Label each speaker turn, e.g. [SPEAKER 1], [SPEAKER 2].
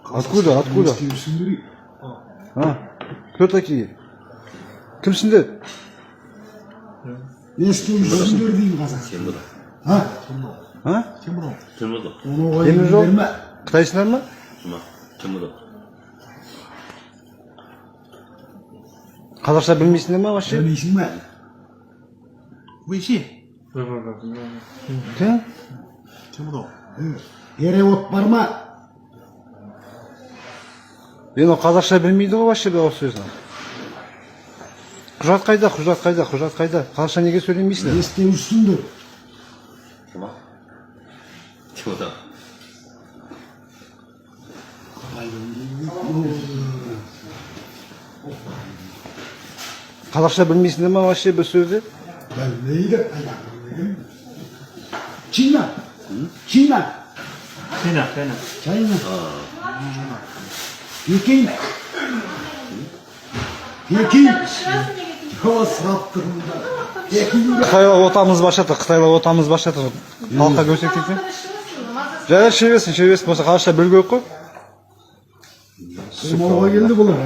[SPEAKER 1] Откуда? Откуда? А, кто такие? Kimsizlar?
[SPEAKER 2] Eski yüzündür diyeyim kazan. Ha?
[SPEAKER 1] Ha?
[SPEAKER 3] Temurdo.
[SPEAKER 2] Onu o
[SPEAKER 1] Temir yol.
[SPEAKER 2] verme.
[SPEAKER 1] Kıtaysınlar mı?
[SPEAKER 3] Temurdo.
[SPEAKER 1] Қазақша білмейсіңдер ма вообще?
[SPEAKER 2] Bilmeysin mi?
[SPEAKER 4] Выйти.
[SPEAKER 1] Кім?
[SPEAKER 4] Темурdo.
[SPEAKER 2] Yere ot var mı?
[SPEAKER 1] Енді қазақша білмейді ғой вообще бұл сөзін. Құжат қайда? Құжат қайда? Құжат қайда? Қазақша неге сөйлемейсіңдер?
[SPEAKER 2] Eski yüzündür.
[SPEAKER 3] Temurdo.
[SPEAKER 1] Қазақша білмейсіңдер ма вообще бұл сөзді?
[SPEAKER 2] Neydi? Çin'den. Çin'den.
[SPEAKER 4] China.
[SPEAKER 2] Çayına. Pekin. Pekin. O sattığında. Pekin.
[SPEAKER 1] Қытайла отамыз башатыр, Қытайла отамыз башатыр. Халыққа көрсетейін. Жай шебесін болса қазақша білу керек қой.
[SPEAKER 2] Moğa geldi bunlar.